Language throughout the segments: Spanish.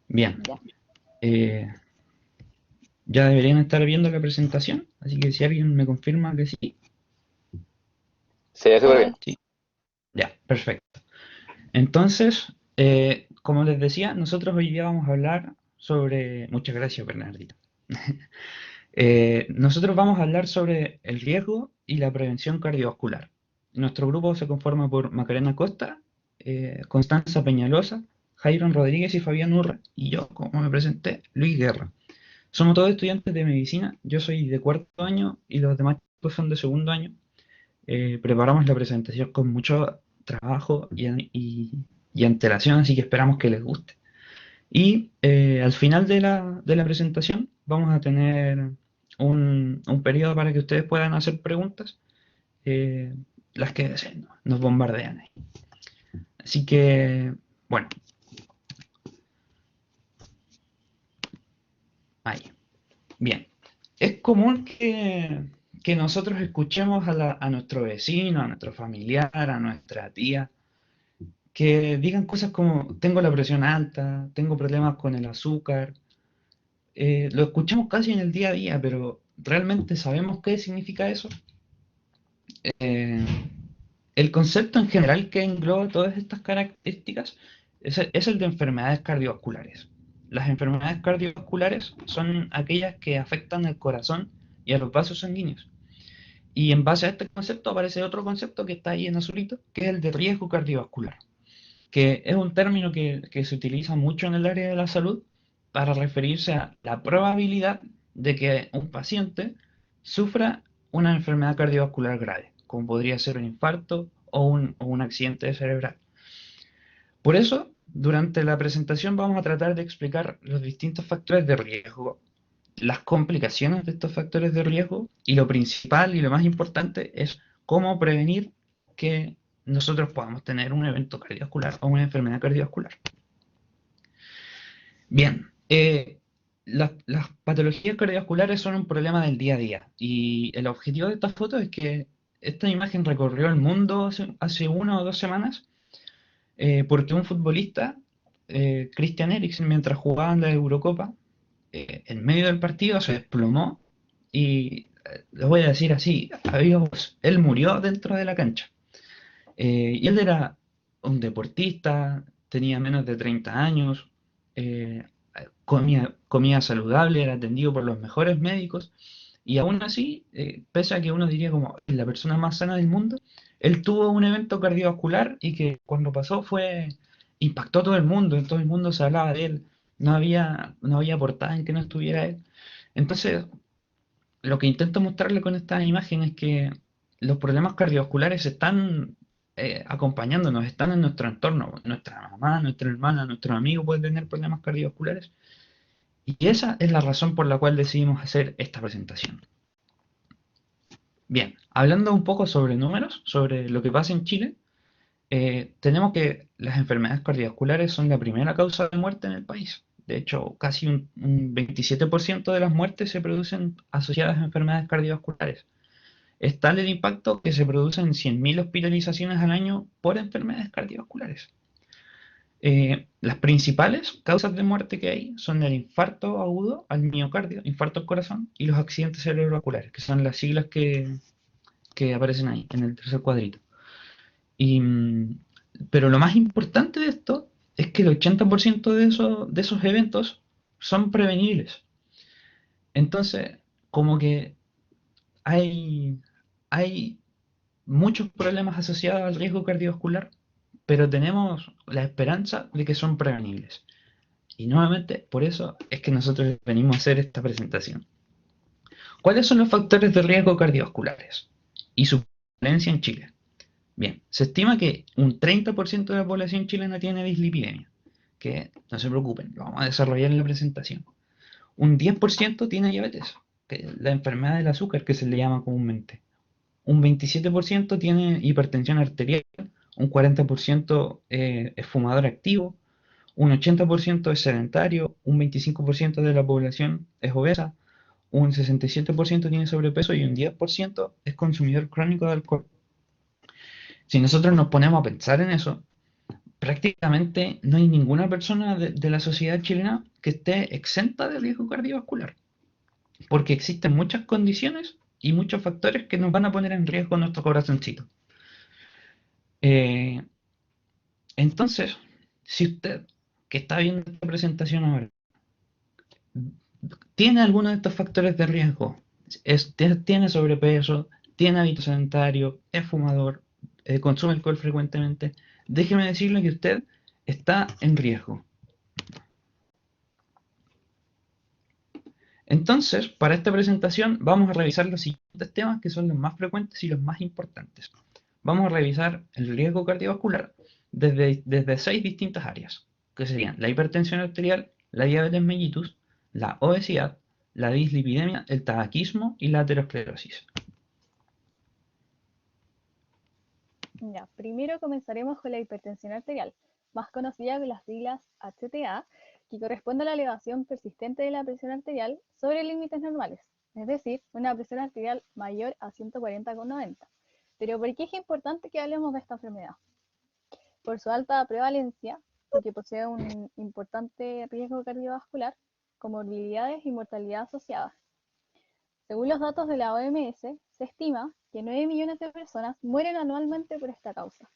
Bien, Ya. eh, ya deberían estar viendo la presentación, así que si alguien me confirma que sí, Se ve súper bien. sí, ya, perfecto. Entonces, como les decía, nosotros hoy día vamos a hablar sobre... Muchas gracias, Bernardito. Nosotros vamos a hablar sobre el riesgo y la prevención cardiovascular. Nuestro grupo se conforma por Macarena Costa, Constanza Peñalosa, Jairon Rodríguez y Fabián Urra, y yo, como me presenté, Luis Guerra. Somos todos estudiantes de medicina, yo soy de cuarto año y los demás chicos son de segundo año. Preparamos la presentación con mucho trabajo y antelación, así que esperamos que les guste. Y al final de la presentación vamos a tener un periodo para que ustedes puedan hacer preguntas, eh, las que deseen, ¿no? Nos bombardean ahí. Así que, bueno, ahí. Bien. Es común que nosotros escuchemos a nuestro vecino, a nuestro familiar, a nuestra tía, que digan cosas como tengo la presión alta, tengo problemas con el azúcar. Lo escuchamos casi en el día a día, pero ¿realmente sabemos qué significa eso? Eh, el concepto en general que engloba todas estas características es el de enfermedades cardiovasculares. Las enfermedades cardiovasculares son aquellas que afectan al corazón y a los vasos sanguíneos. Y en base a este concepto aparece otro concepto que está ahí en azulito, que es el de riesgo cardiovascular, que es un término que se utiliza mucho en el área de la salud para referirse a la probabilidad de que un paciente sufra una enfermedad cardiovascular grave, como podría ser un infarto o un accidente cerebral. Por eso, durante la presentación vamos a tratar de explicar los distintos factores de riesgo, las complicaciones de estos factores de riesgo y lo principal y lo más importante es cómo prevenir que nosotros podamos tener un evento cardiovascular o una enfermedad cardiovascular. Bien, las patologías cardiovasculares son un problema del día a día y el objetivo de esta foto es que esta imagen recorrió el mundo hace 1 o 2 semanas, porque un futbolista, Christian Eriksen, mientras jugaba en la Eurocopa, en medio del partido se desplomó y, lo voy a decir así, amigos, él murió dentro de la cancha. Y él era un deportista, tenía menos de 30 años, eh, comía saludable, era atendido por los mejores médicos, y aún así, pese a que uno diría como es la persona más sana del mundo, él tuvo un evento cardiovascular y que cuando pasó impactó a todo el mundo, en todo el mundo se hablaba de él, no había portada en que no estuviera él. Entonces, lo que intento mostrarle con esta imagen es que los problemas cardiovasculares están, acompañándonos, están en nuestro entorno. Nuestra mamá, nuestra hermana, nuestros amigos pueden tener problemas cardiovasculares. Y esa es la razón por la cual decidimos hacer esta presentación. Bien, hablando un poco sobre números, sobre lo que pasa en Chile, tenemos que las enfermedades cardiovasculares son la primera causa de muerte en el país. De hecho, casi un 27% de las muertes se producen asociadas a enfermedades cardiovasculares. Es tal el impacto que se producen 100.000 hospitalizaciones al año por enfermedades cardiovasculares. Las principales causas de muerte que hay son el infarto agudo al miocardio, infarto al corazón, y los accidentes cerebrovasculares, que son las siglas que aparecen ahí, en el tercer cuadrito. Y, pero lo más importante de esto es que el 80% de esos eventos son prevenibles. Entonces, como que hay, hay muchos problemas asociados al riesgo cardiovascular, pero tenemos la esperanza de que son prevenibles. Y nuevamente, por eso es que nosotros venimos a hacer esta presentación. ¿Cuáles son los factores de riesgo cardiovasculares y su prevalencia en Chile? Bien, se estima que un 30% de la población chilena tiene dislipidemia, que no se preocupen, lo vamos a desarrollar en la presentación. Un 10% tiene diabetes, que es la enfermedad del azúcar que se le llama comúnmente. Un 27% tiene hipertensión arterial, un 40% es fumador activo, un 80% es sedentario, un 25% de la población es obesa, un 67% tiene sobrepeso y un 10% es consumidor crónico de alcohol. Si nosotros nos ponemos a pensar en eso, prácticamente no hay ninguna persona de la sociedad chilena que esté exenta de riesgo cardiovascular, porque existen muchas condiciones y muchos factores que nos van a poner en riesgo nuestro corazoncito. Eh, entonces, si usted que está viendo esta presentación ahora tiene alguno de estos factores de riesgo, tiene sobrepeso, tiene hábito sedentario, es fumador, consume alcohol frecuentemente, déjeme decirle que usted está en riesgo. Entonces, para esta presentación vamos a revisar los siguientes temas que son los más frecuentes y los más importantes. Vamos a revisar el riesgo cardiovascular desde 6 distintas áreas, que serían la hipertensión arterial, la diabetes mellitus, la obesidad, la dislipidemia, el tabaquismo y la aterosclerosis. Ya, primero comenzaremos con la hipertensión arterial, más conocida con las siglas HTA, que corresponde a la elevación persistente de la presión arterial sobre límites normales, es decir, una presión arterial mayor a 140,90. Pero ¿por qué es importante que hablemos de esta enfermedad? Por su alta prevalencia, porque posee un importante riesgo cardiovascular, comorbilidades y mortalidad asociadas. Según los datos de la OMS, se estima que 9 millones de personas mueren anualmente por esta causa.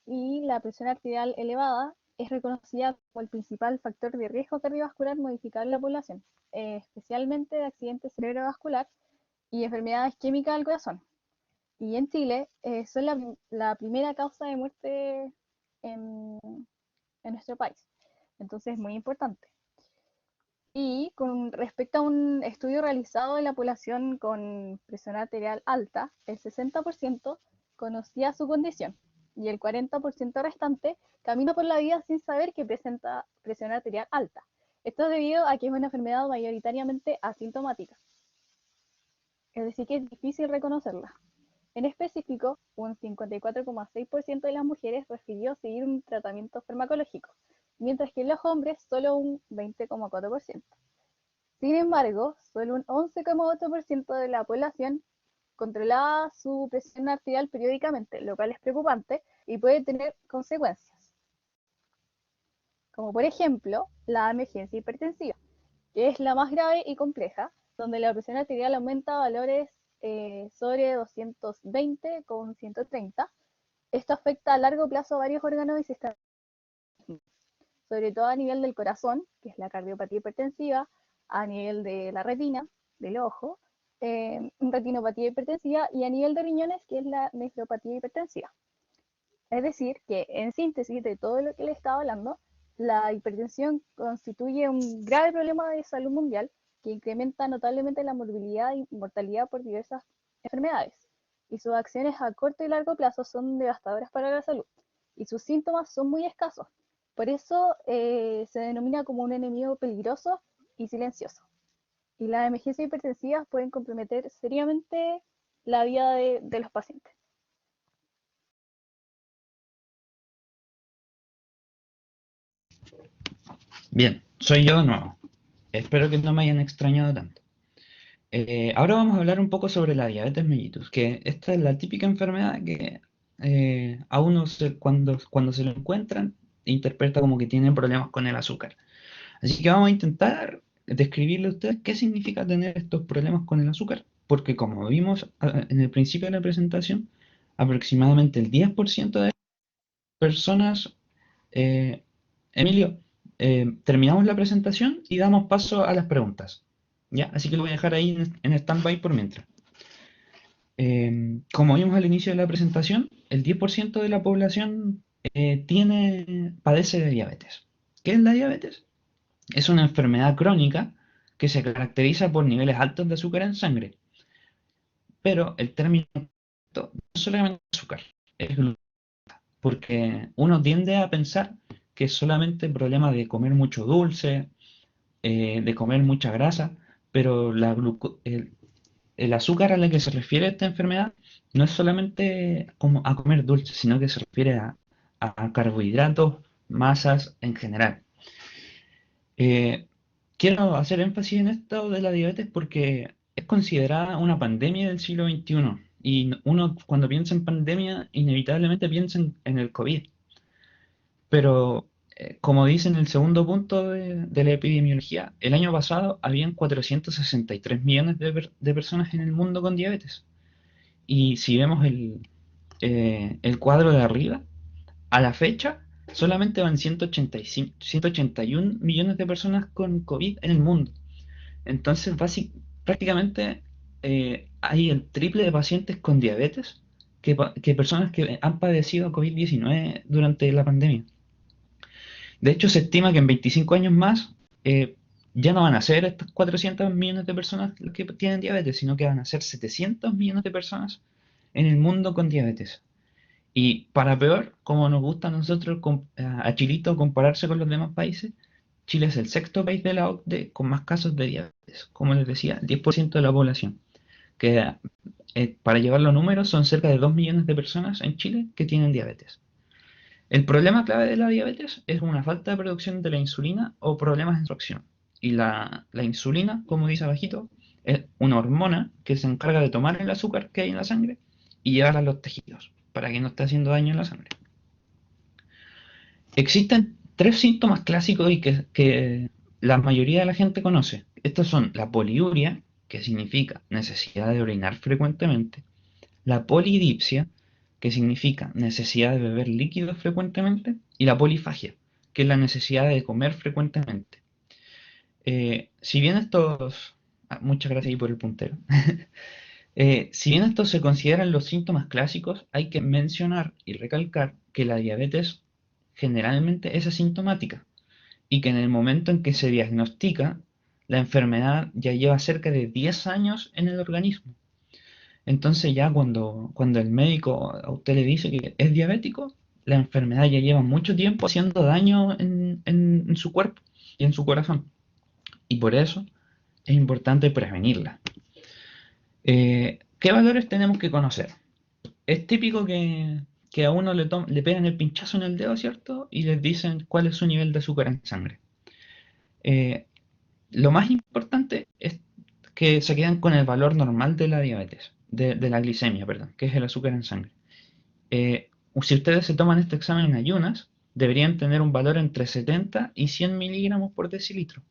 Y la presión arterial elevada es reconocida como el principal factor de riesgo cardiovascular modificable en la población, especialmente de accidentes cerebrovascular y enfermedades químicas del corazón. Y en Chile son la primera causa de muerte en, en nuestro país. Entonces es muy importante. Y con respecto a un estudio realizado en la población con presión arterial alta, el 60% conocía su condición y el 40% restante camina por la vida sin saber que presenta presión arterial alta. Esto es debido a que es una enfermedad mayoritariamente asintomática, es decir, que es difícil reconocerla. En específico, un 54,6% de las mujeres refirió seguir un tratamiento farmacológico, mientras que en los hombres solo un 20,4%. Sin embargo, solo un 11,8% de la población controlaba su presión arterial periódicamente, lo cual es preocupante y puede tener consecuencias, como por ejemplo la emergencia hipertensiva, que es la más grave y compleja, donde la presión arterial aumenta a valores sobre 220 con 130. Esto afecta a largo plazo a varios órganos y sistemas, sobre todo a nivel del corazón, que es la cardiopatía hipertensiva, a nivel de la retina, del ojo, retinopatía hipertensiva, y a nivel de riñones, que es la nefropatía hipertensiva. Es decir, que en síntesis de todo lo que le estaba hablando, la hipertensión constituye un grave problema de salud mundial que incrementa notablemente la morbilidad y mortalidad por diversas enfermedades. Y sus acciones a corto y largo plazo son devastadoras para la salud. Y sus síntomas son muy escasos. Por eso se denomina como un enemigo peligroso y silencioso. Y las emergencias hipertensivas pueden comprometer seriamente la vida de los pacientes. Bien, soy yo de nuevo. Espero que no me hayan extrañado tanto. Ahora vamos a hablar un poco sobre la diabetes mellitus, que esta es la típica enfermedad que a uno cuando se lo encuentran interpreta como que tiene problemas con el azúcar. Así que vamos a intentar describirle a ustedes qué significa tener estos problemas con el azúcar, porque como vimos en el principio de la presentación, aproximadamente el 10% de personas, eh, Emilio, terminamos la presentación y damos paso a las preguntas. ¿Ya? Así que lo voy a dejar ahí en stand-by por mientras. Como vimos al inicio de la presentación, el 10% de la población padece de diabetes. ¿Qué es la diabetes? Es una enfermedad crónica que se caracteriza por niveles altos de azúcar en sangre. Pero el término no es solamente azúcar, es glucosa, porque uno tiende a pensar que es solamente problema de comer mucho dulce, de comer mucha grasa, pero el azúcar a la que se refiere esta enfermedad no es solamente como a comer dulce, sino que se refiere a carbohidratos, masas en general. Eh, Quiero hacer énfasis en esto de la diabetes porque es considerada una pandemia del siglo XXI y uno cuando piensa en pandemia inevitablemente piensa en el COVID, Pero, como dice en el segundo punto de la epidemiología, el año pasado habían 463 millones de personas en el mundo con diabetes. Y si vemos el cuadro de arriba, a la fecha solamente van 185 181 millones de personas con COVID en el mundo. Entonces, prácticamente hay el triple de pacientes con diabetes que personas que han padecido COVID-19 durante la pandemia. De hecho, se estima que en 25 años más ya no van a ser estos 400 millones de personas los que tienen diabetes, sino que van a ser 700 millones de personas en el mundo con diabetes. Y para peor, como nos gusta a nosotros a Chilito compararse con los demás países, Chile es el sexto país de la OCDE con más casos de diabetes. Como les decía, 10% de la población. Que para llevar los números son cerca de 2 millones de personas en Chile que tienen diabetes. El problema clave de la diabetes es una falta de producción de la insulina o problemas de absorción. Y la insulina, como dice abajito, es una hormona que se encarga de tomar el azúcar que hay en la sangre y llevarla a los tejidos para que no esté haciendo daño en la sangre. Existen tres síntomas clásicos y que la mayoría de la gente conoce. Estos son la poliuria, que significa necesidad de orinar frecuentemente, la polidipsia, que significa necesidad de beber líquidos frecuentemente, y la polifagia, que es la necesidad de comer frecuentemente. Si bien estos... muchas gracias ahí por el puntero. Si bien estos se consideran los síntomas clásicos, hay que mencionar y recalcar que la diabetes generalmente es asintomática y que en el momento en que se diagnostica, la enfermedad ya lleva cerca de 10 años en el organismo. Entonces ya cuando el médico a usted le dice que es diabético, la enfermedad ya lleva mucho tiempo haciendo daño en su cuerpo y en su corazón. Y por eso es importante prevenirla. ¿Qué valores tenemos que conocer? Es típico que a uno le pegan el pinchazo en el dedo, ¿cierto? Y les dicen cuál es su nivel de azúcar en sangre. Eh, lo más importante es que se quedan con el valor normal de la diabetes, de la glicemia, perdón, que es el azúcar en sangre. Si ustedes se toman este examen en ayunas, deberían tener un valor entre 70 y 100 miligramos por decilitro.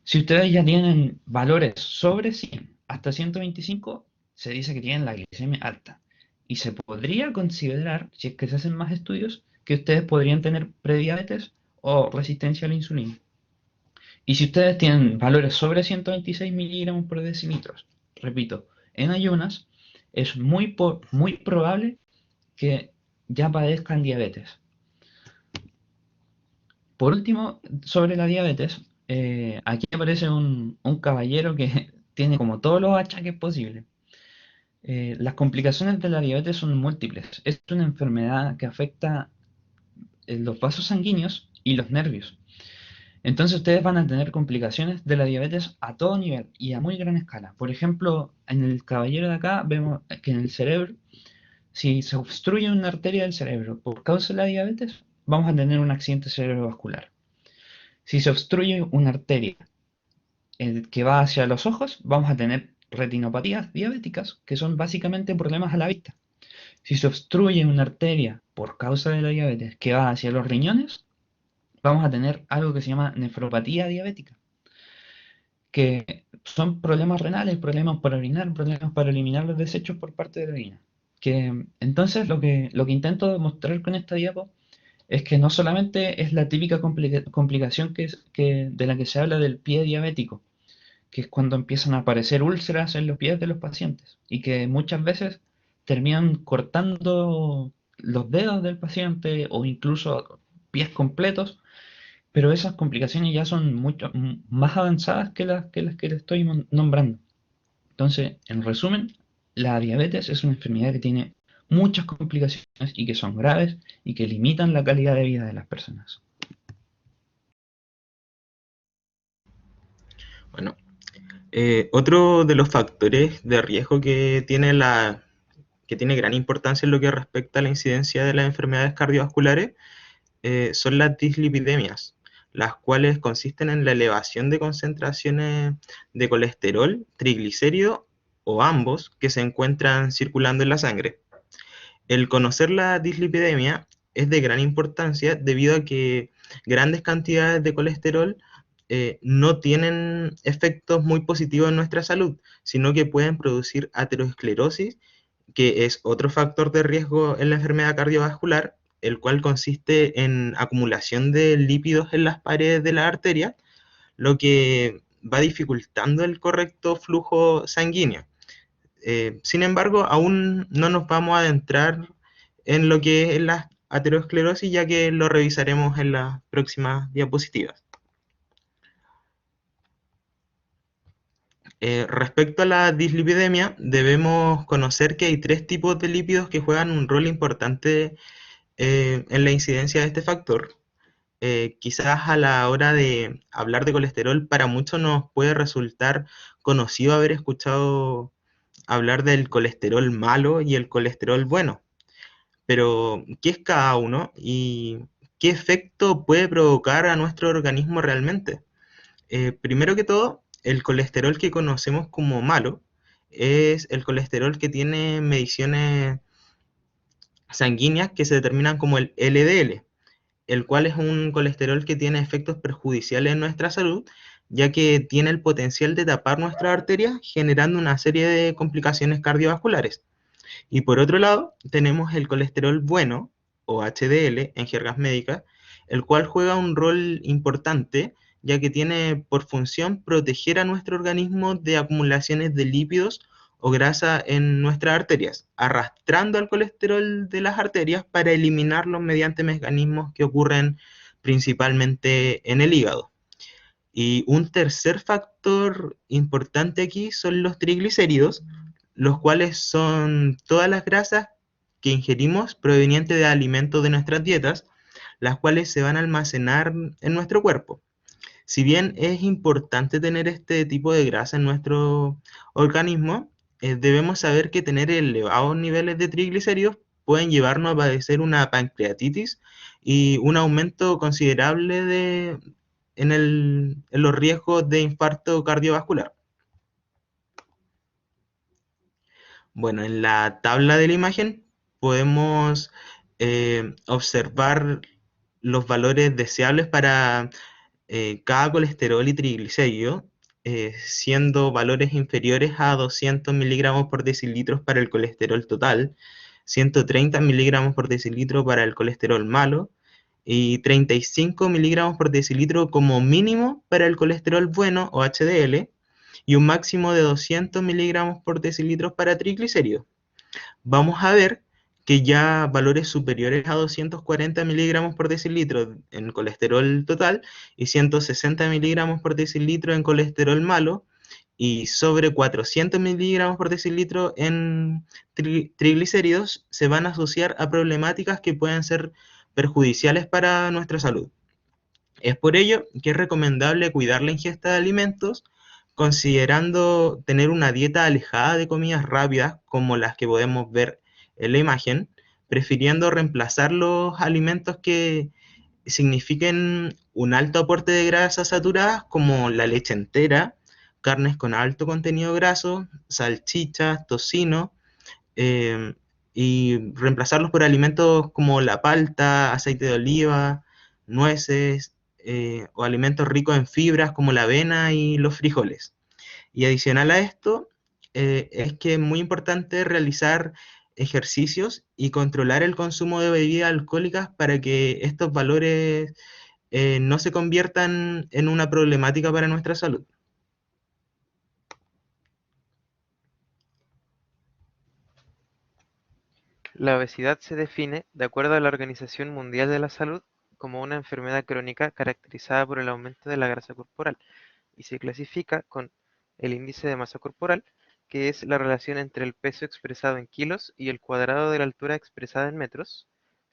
Si ustedes ya tienen valores sobre 100 hasta 125, se dice que tienen la glicemia alta. Y se podría considerar, si es que se hacen más estudios, que ustedes podrían tener prediabetes o resistencia a la insulina. Y si ustedes tienen valores sobre 126 miligramos por decilitro, repito, en ayunas, es muy probable que ya padezcan diabetes. Por último, sobre la diabetes, aquí aparece un caballero que tiene como todos los achaques posibles. Las complicaciones de la diabetes son múltiples. Es una enfermedad que afecta los vasos sanguíneos y los nervios. Entonces ustedes van a tener complicaciones de la diabetes a todo nivel y a muy gran escala. Por ejemplo, en el caballero de acá vemos que en el cerebro, si se obstruye una arteria del cerebro por causa de la diabetes, vamos a tener un accidente cerebrovascular. Si se obstruye una arteria que va hacia los ojos, vamos a tener retinopatías diabéticas, que son básicamente problemas a la vista. Si se obstruye una arteria por causa de la diabetes que va hacia los riñones, vamos a tener algo que se llama nefropatía diabética, que son problemas renales, problemas para orinar, problemas para eliminar los desechos por parte de la orina. Entonces lo que intento demostrar con esta diapo es que no solamente es la típica complicación de la que se habla del pie diabético, que es cuando empiezan a aparecer úlceras en los pies de los pacientes y que muchas veces terminan cortando los dedos del paciente o incluso pies completos, pero esas complicaciones ya son mucho más avanzadas que le estoy nombrando. Entonces, en resumen, la diabetes es una enfermedad que tiene muchas complicaciones y que son graves y que limitan la calidad de vida de las personas. Bueno, otro de los factores de riesgo que tiene gran importancia en lo que respecta a la incidencia de las enfermedades cardiovasculares son las dislipidemias, las cuales consisten en la elevación de concentraciones de colesterol, triglicéridos o ambos que se encuentran circulando en la sangre. El conocer la dislipidemia es de gran importancia debido a que grandes cantidades de colesterol no tienen efectos muy positivos en nuestra salud, sino que pueden producir aterosclerosis, que es otro factor de riesgo en la enfermedad cardiovascular, el cual consiste en acumulación de lípidos en las paredes de la arteria, lo que va dificultando el correcto flujo sanguíneo. Sin embargo, aún no nos vamos a adentrar en lo que es la aterosclerosis, ya que lo revisaremos en las próximas diapositivas. Respecto a la dislipidemia, debemos conocer que hay tres tipos de lípidos que juegan un rol importante en la incidencia de este factor. Quizás a la hora de hablar de colesterol, para muchos nos puede resultar conocido haber escuchado hablar del colesterol malo y el colesterol bueno. Pero, ¿qué es cada uno y qué efecto puede provocar a nuestro organismo realmente? Primero que todo, el colesterol que conocemos como malo es el colesterol que tiene mediciones sanguíneas que se determinan como el LDL, el cual es un colesterol que tiene efectos perjudiciales en nuestra salud, ya que tiene el potencial de tapar nuestras arterias, generando una serie de complicaciones cardiovasculares. Y por otro lado, tenemos el colesterol bueno, o HDL en jergas médicas, el cual juega un rol importante, ya que tiene por función proteger a nuestro organismo de acumulaciones de lípidos o grasa en nuestras arterias, arrastrando al colesterol de las arterias para eliminarlo mediante mecanismos que ocurren principalmente en el hígado. Y un tercer factor importante aquí son los triglicéridos, los cuales son todas las grasas que ingerimos provenientes de alimentos de nuestras dietas, las cuales se van a almacenar en nuestro cuerpo. Si bien es importante tener este tipo de grasa en nuestro organismo, debemos saber que tener elevados niveles de triglicéridos pueden llevarnos a padecer una pancreatitis y un aumento considerable en los riesgos de infarto cardiovascular. Bueno, en la tabla de la imagen podemos observar los valores deseables para cada colesterol y triglicérido, siendo valores inferiores a 200 miligramos por decilitro para el colesterol total, 130 miligramos por decilitro para el colesterol malo y 35 miligramos por decilitro como mínimo para el colesterol bueno o HDL y un máximo de 200 miligramos por decilitro para triglicéridos. Vamos a ver que ya valores superiores a 240 miligramos por decilitro en colesterol total y 160 miligramos por decilitro en colesterol malo y sobre 400 miligramos por decilitro en triglicéridos se van a asociar a problemáticas que pueden ser perjudiciales para nuestra salud. Es por ello que es recomendable cuidar la ingesta de alimentos, considerando tener una dieta alejada de comidas rápidas como las que podemos ver en la imagen, prefiriendo reemplazar los alimentos que signifiquen un alto aporte de grasas saturadas como la leche entera, carnes con alto contenido graso, salchichas, tocino, eh, y reemplazarlos por alimentos como la palta, aceite de oliva, nueces, o alimentos ricos en fibras como la avena y los frijoles. Y adicional a esto, es que es muy importante realizar ejercicios y controlar el consumo de bebidas alcohólicas para que estos valores no se conviertan en una problemática para nuestra salud. La obesidad se define, de acuerdo a la Organización Mundial de la Salud, como una enfermedad crónica caracterizada por el aumento de la grasa corporal y se clasifica con el índice de masa corporal, que es la relación entre el peso expresado en kilos y el cuadrado de la altura expresada en metros,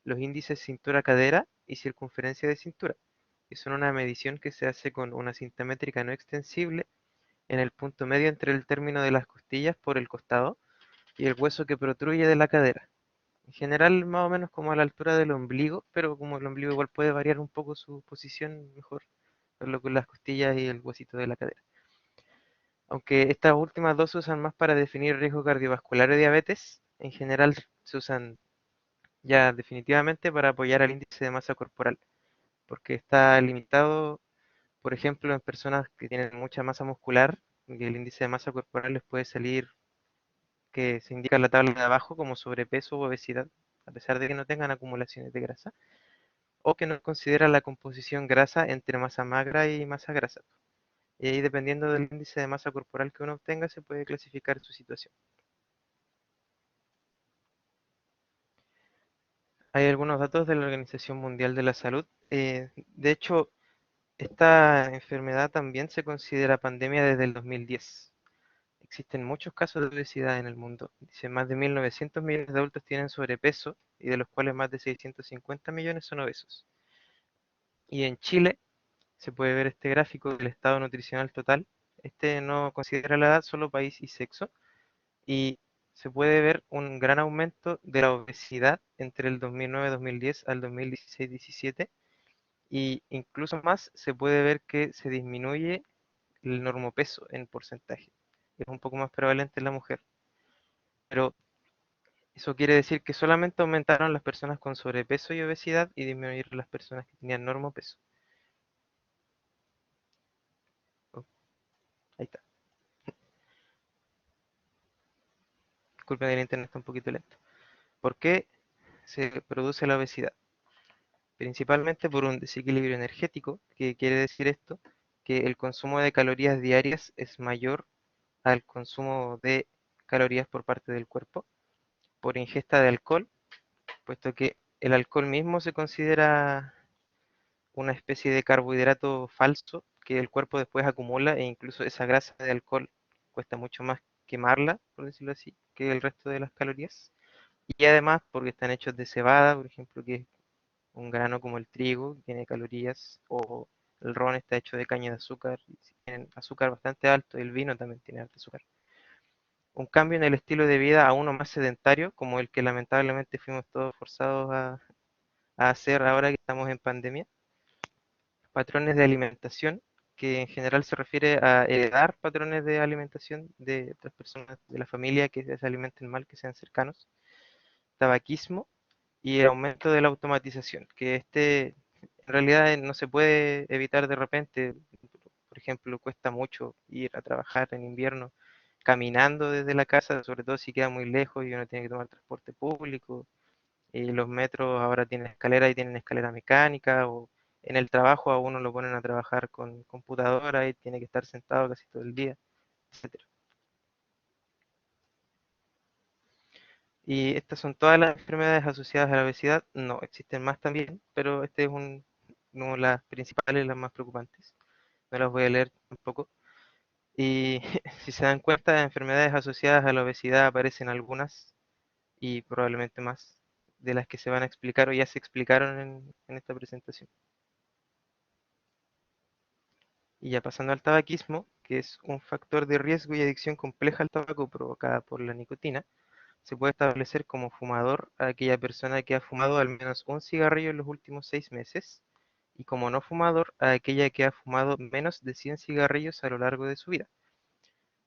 los índices cintura-cadera y circunferencia de cintura, que son una medición que se hace con una cinta métrica no extensible en el punto medio entre el término de las costillas por el costado y el hueso que protruye de la cadera. En general, más o menos como a la altura del ombligo, pero como el ombligo igual puede variar un poco su posición, mejor verlo con las costillas y el huesito de la cadera. Aunque estas últimas dos se usan más para definir riesgo cardiovascular o diabetes, en general se usan ya definitivamente para apoyar al índice de masa corporal, porque está limitado, por ejemplo, en personas que tienen mucha masa muscular, y el índice de masa corporal les puede salir, que se indica en la tabla de abajo, como sobrepeso o obesidad, a pesar de que no tengan acumulaciones de grasa, o que no considera la composición grasa entre masa magra y masa grasa. Y ahí, dependiendo del índice de masa corporal que uno obtenga, se puede clasificar su situación. Hay algunos datos de la Organización Mundial de la Salud. De hecho, esta enfermedad también se considera pandemia desde el 2010. Existen muchos casos de obesidad en el mundo. Dice, más de 1.900 millones de adultos tienen sobrepeso y de los cuales más de 650 millones son obesos. Y en Chile se puede ver este gráfico del estado nutricional total. Este no considera la edad, solo país y sexo. Y se puede ver un gran aumento de la obesidad entre el 2009-2010 al 2016-17. Y incluso más se puede ver que se disminuye el normopeso en porcentaje. Es un poco más prevalente en la mujer. Pero eso quiere decir que solamente aumentaron las personas con sobrepeso y obesidad y disminuyeron las personas que tenían normopeso. Oh, ahí está. Disculpen, el internet está un poquito lento. ¿Por qué se produce la obesidad? Principalmente por un desequilibrio energético. ¿Qué quiere decir esto? Que el consumo de calorías diarias es mayor al consumo de calorías por parte del cuerpo, por ingesta de alcohol, puesto que el alcohol mismo se considera una especie de carbohidrato falso que el cuerpo después acumula, e incluso esa grasa de alcohol cuesta mucho más quemarla, por decirlo así, que el resto de las calorías. Y además porque están hechos de cebada, por ejemplo, que es un grano como el trigo, que tiene calorías, o el ron está hecho de caña de azúcar, y tienen azúcar bastante alto, y el vino también tiene alto azúcar. Un cambio en el estilo de vida a uno más sedentario, como el que lamentablemente fuimos todos forzados a hacer ahora que estamos en pandemia. Patrones de alimentación, que en general se refiere a heredar patrones de alimentación de otras personas de la familia que se alimenten mal, que sean cercanos. Tabaquismo y el aumento de la automatización, que en realidad no se puede evitar de repente. Por ejemplo, cuesta mucho ir a trabajar en invierno caminando desde la casa, sobre todo si queda muy lejos y uno tiene que tomar transporte público. Y los metros ahora tienen escalera y tienen escalera mecánica, o en el trabajo a uno lo ponen a trabajar con computadora y tiene que estar sentado casi todo el día, etcétera. Y estas son todas las enfermedades asociadas a la obesidad. No, existen más también, pero este es una de las principales, las más preocupantes. No las voy a leer tampoco. Y si se dan cuenta, enfermedades asociadas a la obesidad aparecen algunas y probablemente más de las que se van a explicar o ya se explicaron en esta presentación. Y ya pasando al tabaquismo, que es un factor de riesgo y adicción compleja al tabaco provocada por la nicotina, se puede establecer como fumador a aquella persona que ha fumado al menos un cigarrillo en los últimos 6 meses, y como no fumador a aquella que ha fumado menos de 100 cigarrillos a lo largo de su vida.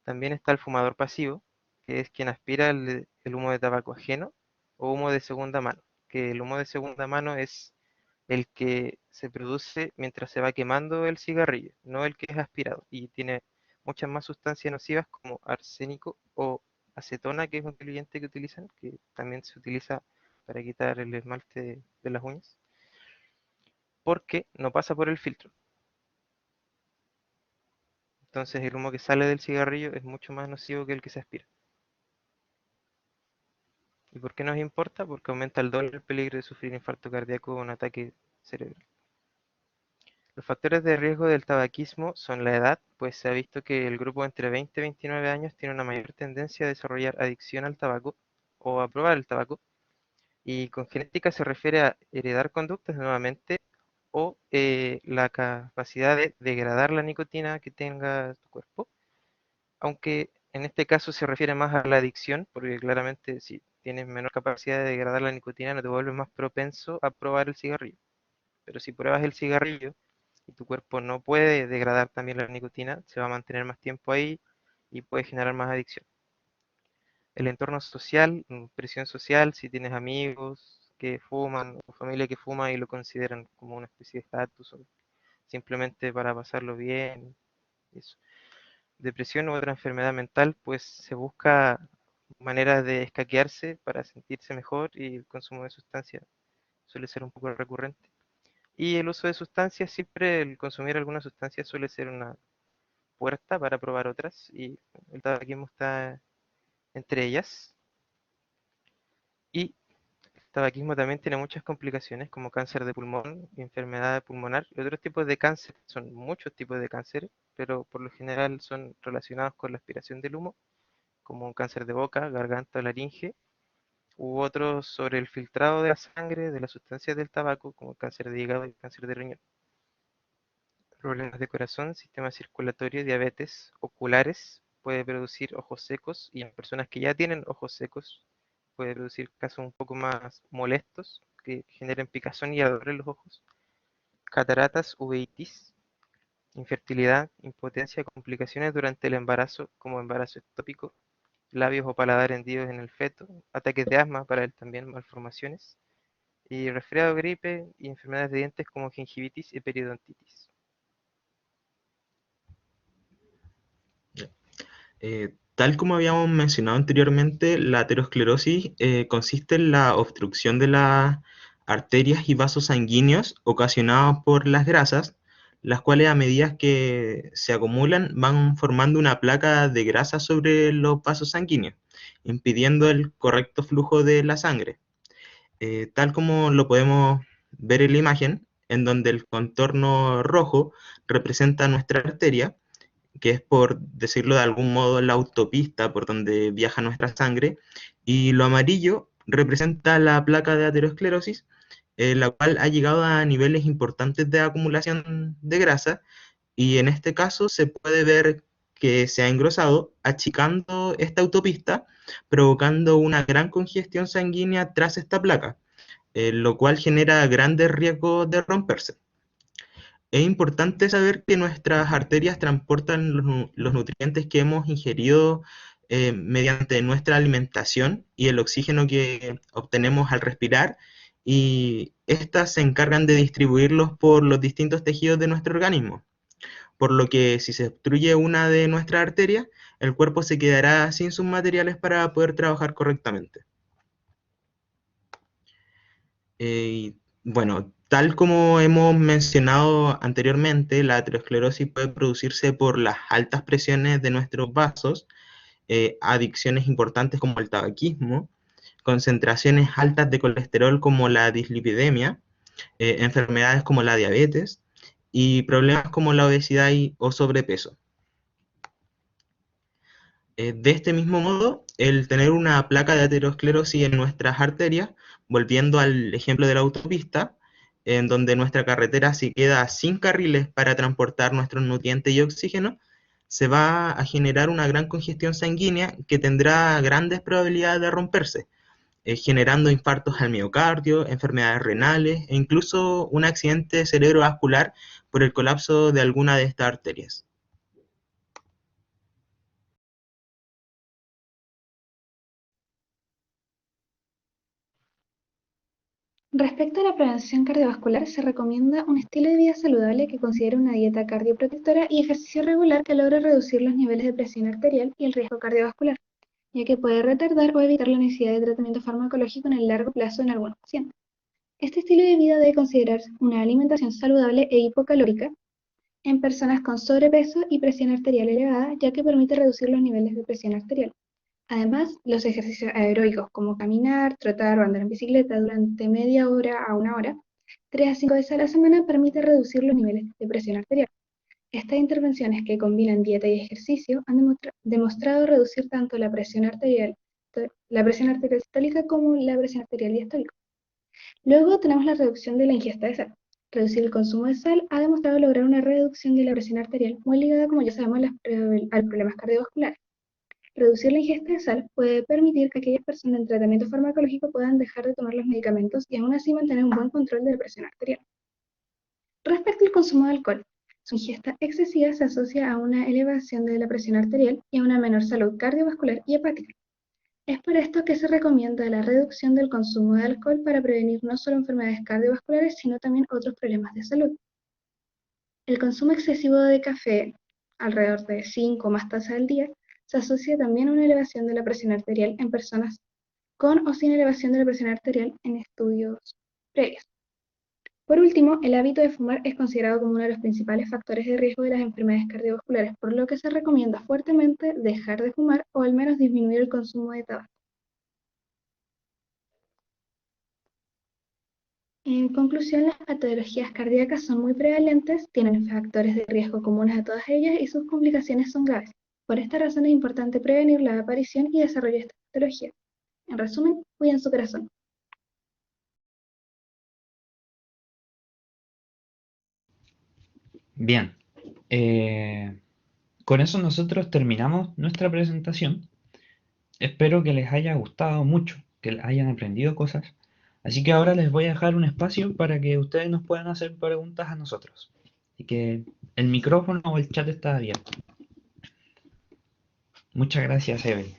También está el fumador pasivo, que es quien aspira el humo de tabaco ajeno o humo de segunda mano, que el humo de segunda mano es el que se produce mientras se va quemando el cigarrillo, no el que es aspirado, y tiene muchas más sustancias nocivas como arsénico o acetona, que es un diluyente que utilizan, que también se utiliza para quitar el esmalte de las uñas, porque no pasa por el filtro. Entonces el humo que sale del cigarrillo es mucho más nocivo que el que se aspira. ¿Y por qué nos importa? Porque aumenta el doble el peligro de sufrir infarto cardíaco o un ataque cerebral. Los factores de riesgo del tabaquismo son la edad, pues se ha visto que el grupo entre 20 y 29 años tiene una mayor tendencia a desarrollar adicción al tabaco o a probar el tabaco. Y con genética se refiere a heredar conductas nuevamente, o la capacidad de degradar la nicotina que tenga tu cuerpo, aunque en este caso se refiere más a la adicción, porque claramente si tienes menor capacidad de degradar la nicotina no te vuelves más propenso a probar el cigarrillo. Pero si pruebas el cigarrillo y tu cuerpo no puede degradar también la nicotina, se va a mantener más tiempo ahí y puede generar más adicción. El entorno social, presión social, si tienes amigos que fuman o familia que fuma y lo consideran como una especie de estatus o simplemente para pasarlo bien. Y eso. Depresión u otra enfermedad mental, pues se busca maneras de escaquearse para sentirse mejor y el consumo de sustancias suele ser un poco recurrente. Y el uso de sustancias, siempre el consumir alguna sustancia suele ser una puerta para probar otras y el tabaquismo está entre ellas. Y el tabaquismo también tiene muchas complicaciones como cáncer de pulmón, enfermedad pulmonar y otros tipos de cáncer. Son muchos tipos de cáncer, pero por lo general son relacionados con la aspiración del humo, como un cáncer de boca, garganta o laringe, u otros sobre el filtrado de la sangre de las sustancias del tabaco, como el cáncer de hígado y el cáncer de riñón. Problemas de corazón, sistema circulatorio, diabetes, oculares, puede producir ojos secos y en personas que ya tienen ojos secos puede producir casos un poco más molestos que generen picazón y ardor en los ojos, cataratas, uveitis, infertilidad, impotencia, complicaciones durante el embarazo como embarazo ectópico, labios o paladar hendidos en el feto, ataques de asma para él también, malformaciones, y resfriado, gripe y enfermedades de dientes como gingivitis y periodontitis. Tal como habíamos mencionado anteriormente, la aterosclerosis consiste en la obstrucción de las arterias y vasos sanguíneos ocasionados por las grasas, las cuales a medida que se acumulan van formando una placa de grasa sobre los vasos sanguíneos, impidiendo el correcto flujo de la sangre. Tal como lo podemos ver en la imagen, en donde el contorno rojo representa nuestra arteria, que es, por decirlo de algún modo, la autopista por donde viaja nuestra sangre, y lo amarillo representa la placa de aterosclerosis, la cual ha llegado a niveles importantes de acumulación de grasa, y en este caso se puede ver que se ha engrosado, achicando esta autopista, provocando una gran congestión sanguínea tras esta placa, lo cual genera grandes riesgos de romperse. Es importante saber que nuestras arterias transportan los nutrientes que hemos ingerido mediante nuestra alimentación y el oxígeno que obtenemos al respirar, y estas se encargan de distribuirlos por los distintos tejidos de nuestro organismo. Por lo que si se obstruye una de nuestras arterias, el cuerpo se quedará sin sus materiales para poder trabajar correctamente. Bueno, tal como hemos mencionado anteriormente, la aterosclerosis puede producirse por las altas presiones de nuestros vasos, adicciones importantes como el tabaquismo, concentraciones altas de colesterol como la dislipidemia, enfermedades como la diabetes y problemas como la obesidad o sobrepeso. De este mismo modo, el tener una placa de aterosclerosis en nuestras arterias, volviendo al ejemplo de la autopista, en donde nuestra carretera se queda sin carriles para transportar nuestros nutrientes y oxígeno, se va a generar una gran congestión sanguínea que tendrá grandes probabilidades de romperse, generando infartos al miocardio, enfermedades renales e incluso un accidente cerebrovascular por el colapso de alguna de estas arterias. Respecto a la prevención cardiovascular, se recomienda un estilo de vida saludable que considere una dieta cardioprotectora y ejercicio regular que logre reducir los niveles de presión arterial y el riesgo cardiovascular, ya que puede retardar o evitar la necesidad de tratamiento farmacológico en el largo plazo en algunos pacientes. Este estilo de vida debe considerar una alimentación saludable e hipocalórica en personas con sobrepeso y presión arterial elevada, ya que permite reducir los niveles de presión arterial. Además, los ejercicios aeróbicos como caminar, trotar o andar en bicicleta durante media hora a una hora, 3 a 5 veces a la semana, permite reducir los niveles de presión arterial. Estas intervenciones, que combinan dieta y ejercicio, han demostrado reducir tanto la presión arterial sistólica como la presión arterial diastólica. Luego tenemos la reducción de la ingesta de sal. Reducir el consumo de sal ha demostrado lograr una reducción de la presión arterial, muy ligada, como ya sabemos, a problemas cardiovasculares. Reducir la ingesta de sal puede permitir que aquellas personas en tratamiento farmacológico puedan dejar de tomar los medicamentos y aún así mantener un buen control de la presión arterial. Respecto al consumo de alcohol, su ingesta excesiva se asocia a una elevación de la presión arterial y a una menor salud cardiovascular y hepática. Es por esto que se recomienda la reducción del consumo de alcohol para prevenir no solo enfermedades cardiovasculares, sino también otros problemas de salud. El consumo excesivo de café, alrededor de 5 o más tazas al día, se asocia también a una elevación de la presión arterial en personas con o sin elevación de la presión arterial en estudios previos. Por último, el hábito de fumar es considerado como uno de los principales factores de riesgo de las enfermedades cardiovasculares, por lo que se recomienda fuertemente dejar de fumar o al menos disminuir el consumo de tabaco. En conclusión, las patologías cardíacas son muy prevalentes, tienen factores de riesgo comunes a todas ellas y sus complicaciones son graves. Por esta razón es importante prevenir la aparición y desarrollo de esta patología. En resumen, cuiden su corazón. Bien, con eso nosotros terminamos nuestra presentación. Espero que les haya gustado mucho, que hayan aprendido cosas. Así que ahora les voy a dejar un espacio para que ustedes nos puedan hacer preguntas a nosotros. Así que el micrófono o el chat está abierto. Muchas gracias, Evelyn.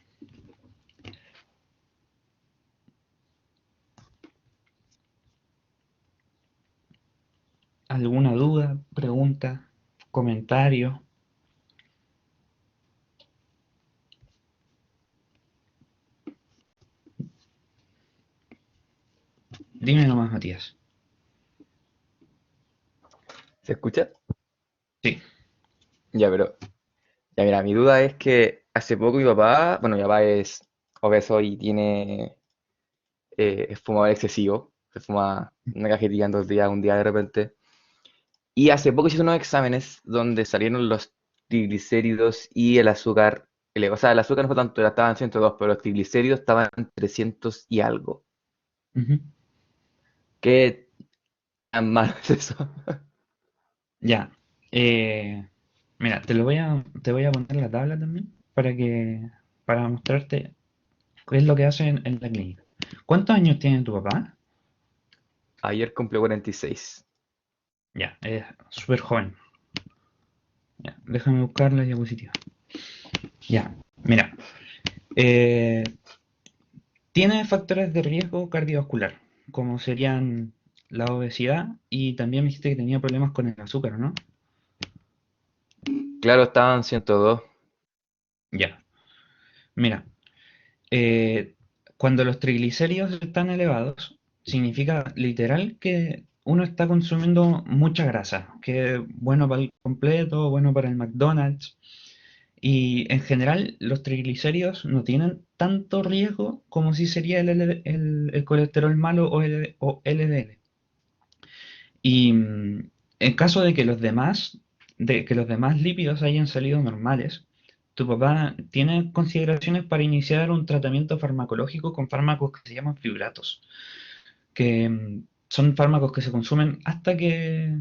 ¿Alguna duda, pregunta, comentario? Dime nomás, Matías. ¿Se escucha? Sí. Ya, pero, ya mira, mi duda es que hace poco mi papá, bueno, mi papá es obeso y es fumador excesivo, se fuma una cajetilla en 2 días, un día de repente. Y hace poco hice unos exámenes donde salieron los triglicéridos y el azúcar. O sea, el azúcar no fue tanto, estaba en 102, pero los triglicéridos estaban en 300 y algo. Ujú. ¿Qué tan malo es eso? Ya. Mira, te voy a poner la tabla también para mostrarte qué es lo que hacen en la clínica. ¿Cuántos años tiene tu papá? Ayer cumplió 46. Ya, es súper joven. Ya, déjame buscar la diapositiva. Ya, mira. eh, Tiene factores de riesgo cardiovascular, como serían la obesidad y también me dijiste que tenía problemas con el azúcar, ¿no? Claro, estaban 102. Ya, mira, eh, cuando los triglicéridos están elevados, significa literal que uno está consumiendo mucha grasa, que es bueno para el completo, bueno para el McDonald's. Y en general los triglicéridos no tienen tanto riesgo como si sería el colesterol malo o LDL. Y en caso de que los demás lípidos hayan salido normales, tu papá tiene consideraciones para iniciar un tratamiento farmacológico con fármacos que se llaman fibratos, que son fármacos que se consumen hasta que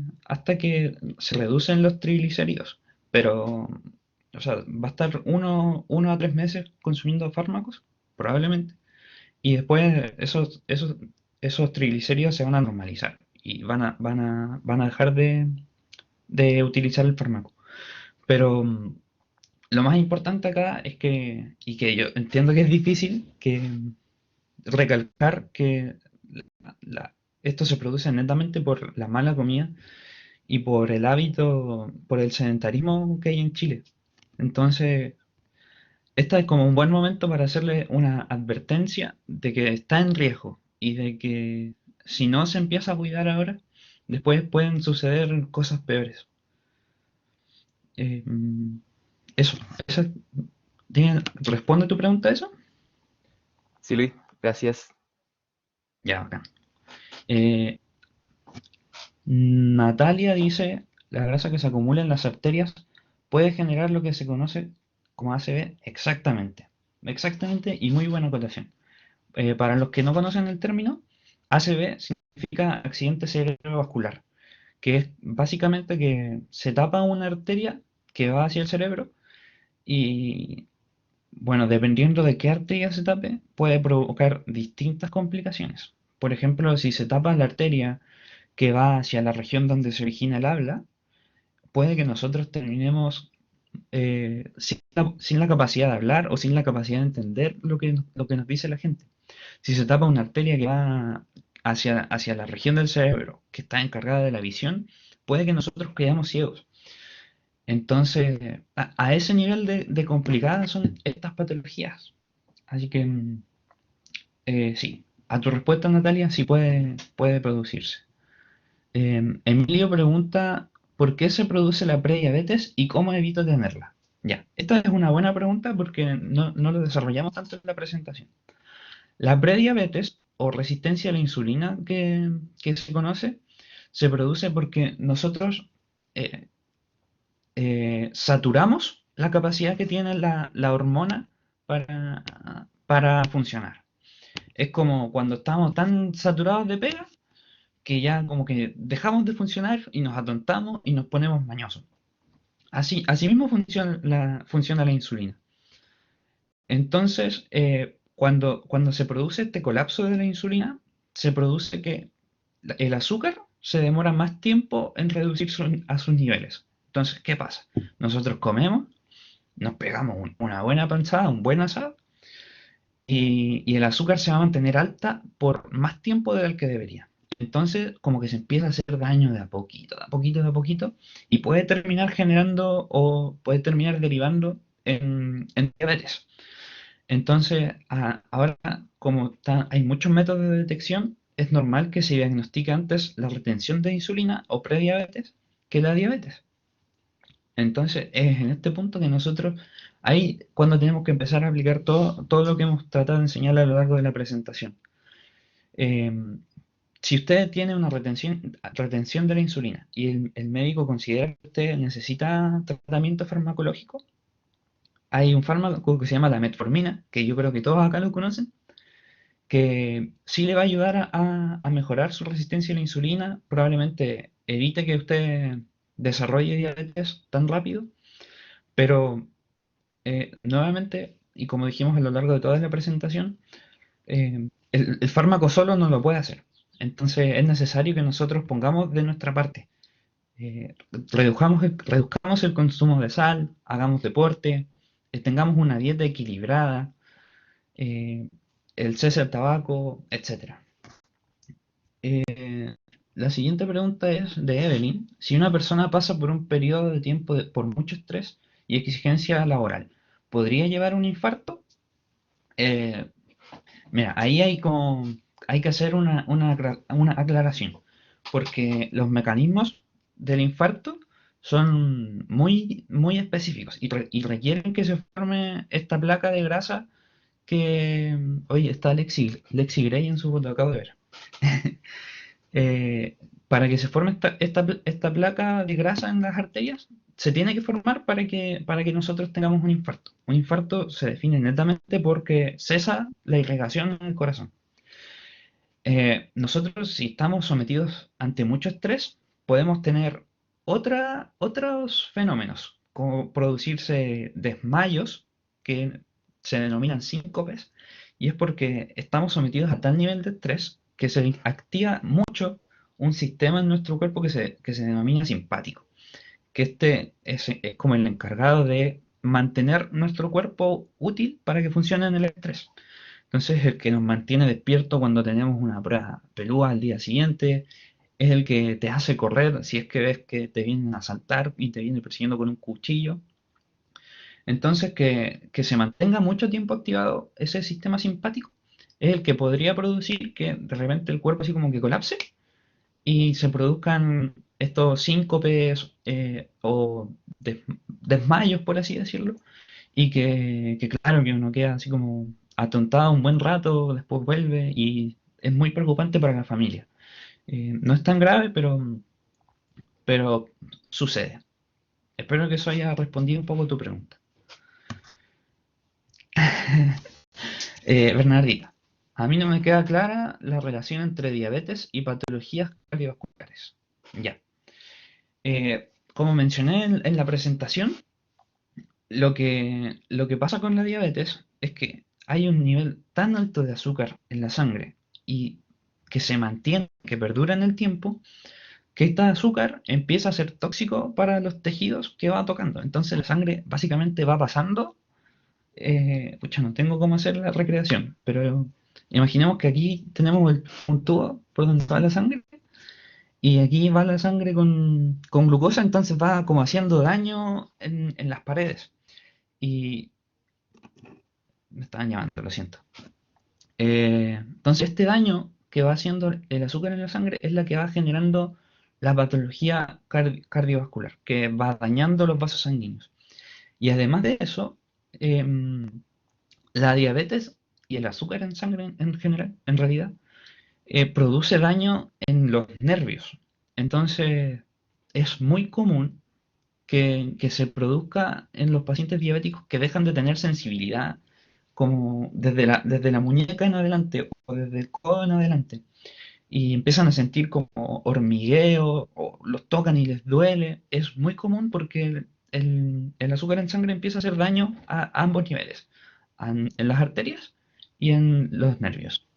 se reducen los triglicéridos. Pero, o sea, va a estar 1 a 3 meses consumiendo fármacos, probablemente, y después esos triglicéridos se van a normalizar y van a dejar de utilizar el fármaco. Pero lo más importante acá es que, y que yo entiendo que es difícil, que recalcar que la- esto se produce netamente por la mala comida y por el hábito, por el sedentarismo que hay en Chile. Entonces, esta es como un buen momento para hacerle una advertencia de que está en riesgo y de que si no se empieza a cuidar ahora, después pueden suceder cosas peores. Eh, mm, eso, esa- ¿responde tu pregunta a eso? Sí, Luis, gracias. Ya, acá. Natalia dice, la grasa que se acumula en las arterias puede generar lo que se conoce como ACV exactamente. Exactamente y muy buena acotación. Para los que no conocen el término, ACV significa accidente cerebrovascular, que es básicamente que se tapa una arteria que va hacia el cerebro y, bueno, dependiendo de qué arteria se tape, puede provocar distintas complicaciones. Por ejemplo, si se tapa la arteria que va hacia la región donde se origina el habla, puede que nosotros terminemos sin la capacidad de hablar o sin la capacidad de entender lo que nos dice la gente. Si se tapa una arteria que va hacia la región del cerebro que está encargada de la visión, puede que nosotros quedemos ciegos. Entonces, a ese nivel de complicadas son estas patologías. Así que sí, a tu respuesta, Natalia, sí puede producirse. Emilio pregunta, ¿por qué se produce la prediabetes y cómo evito tenerla? Ya, esta es una buena pregunta porque no lo desarrollamos tanto en la presentación. La prediabetes o resistencia a la insulina que se conoce se produce porque nosotros eh, saturamos la capacidad que tiene la hormona para funcionar. Es como cuando estamos tan saturados de pega que ya como que dejamos de funcionar y nos atontamos y nos ponemos mañosos. Así mismo funciona la insulina. Entonces, cuando se produce este colapso de la insulina, se produce que el azúcar se demora más tiempo en reducir a sus niveles. Entonces, ¿qué pasa? Nosotros comemos, nos pegamos una buena panzada, un buen asado, y el azúcar se va a mantener alta por más tiempo del que debería. Entonces, como que se empieza a hacer daño de a poquito, de a poquito, de a poquito, y puede terminar generando o puede terminar derivando en diabetes. Entonces, ahora, como hay muchos métodos de detección, es normal que se diagnostique antes la retención de insulina o prediabetes que la diabetes. Entonces, es en este punto que nosotros, ahí cuando tenemos que empezar a aplicar todo lo que hemos tratado de enseñar a lo largo de la presentación. Eh, si usted tiene una retención de la insulina y el médico considera que usted necesita tratamiento farmacológico, hay un fármaco que se llama la metformina, que yo creo que todos acá lo conocen, que sí le va a ayudar a mejorar su resistencia a la insulina, probablemente evite que usted desarrolle diabetes tan rápido, pero nuevamente, y como dijimos a lo largo de toda la presentación, el fármaco solo no lo puede hacer. Entonces es necesario que nosotros pongamos de nuestra parte. Reduzcamos el consumo de sal, hagamos deporte, tengamos una dieta equilibrada, eh, el cese al tabaco, etcétera. La siguiente pregunta es de Evelyn. Si una persona pasa por un periodo de tiempo por mucho estrés y exigencia laboral, ¿podría llevar un infarto? Eh, Mira, ahí hay que hacer una aclaración, porque los mecanismos del infarto son muy, muy específicos y requieren que se forme esta placa de grasa que, oye, está Lexi Gray en su foto, acabo de ver. Para que se forme esta placa de grasa en las arterias, se tiene que formar para que nosotros tengamos un infarto. Un infarto se define netamente porque cesa la irrigación en el corazón. Nosotros, si estamos sometidos ante mucho estrés, podemos tener otros fenómenos, como producirse desmayos, que se denominan síncopes, y es porque estamos sometidos a tal nivel de estrés que se activa mucho un sistema en nuestro cuerpo que se denomina simpático, que este es como el encargado de mantener nuestro cuerpo útil para que funcione en el estrés. Entonces, el que nos mantiene despierto cuando tenemos una prueba pelúa al día siguiente, es el que te hace correr si es que ves que te vienen a asaltar y te viene persiguiendo con un cuchillo. Entonces, que se mantenga mucho tiempo activado ese sistema simpático es el que podría producir que de repente el cuerpo así como que colapse y se produzcan estos síncopes o desmayos, por así decirlo, y que claro, que uno queda así como atontado un buen rato, después vuelve y es muy preocupante para la familia. No es tan grave, pero sucede. Espero que eso haya respondido un poco tu pregunta. Bernardita, a mí no me queda clara la relación entre diabetes y patologías cardiovasculares. Ya. Como mencioné en la presentación, lo que pasa con la diabetes es que hay un nivel tan alto de azúcar en la sangre y que se mantiene, que perdura en el tiempo, que este azúcar empieza a ser tóxico para los tejidos que va tocando. Entonces la sangre básicamente va pasando. Pucha, no tengo cómo hacer la recreación, pero imaginemos que aquí tenemos un tubo por donde va la sangre y aquí va la sangre con glucosa, entonces va como haciendo daño en las paredes. Y me estaban llamando, lo siento. Entonces este daño que va haciendo el azúcar en la sangre es la que va generando la patología cardiovascular, que va dañando los vasos sanguíneos. Y además de eso, la diabetes y el azúcar en sangre en general, en realidad, produce daño en los nervios. Entonces, es muy común que se produzca en los pacientes diabéticos que dejan de tener sensibilidad, como desde la muñeca en adelante o desde el codo en adelante, y empiezan a sentir como hormigueo o los tocan y les duele. Es muy común porque el azúcar en sangre empieza a hacer daño a ambos niveles, en las arterias y en los nervios.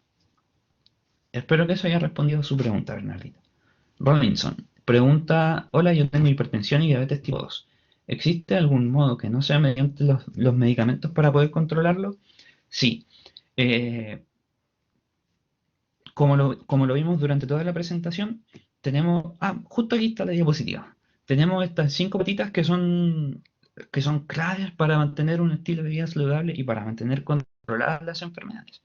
Espero que eso haya respondido a su pregunta, Bernardita. Robinson pregunta, hola, yo tengo hipertensión y diabetes tipo 2. ¿Existe algún modo que no sea mediante los medicamentos para poder controlarlo? Sí. Eh, como lo vimos durante toda la presentación, tenemos, justo aquí está la diapositiva. Tenemos estas 5 patitas que son claves para mantener un estilo de vida saludable y para mantener controladas las enfermedades.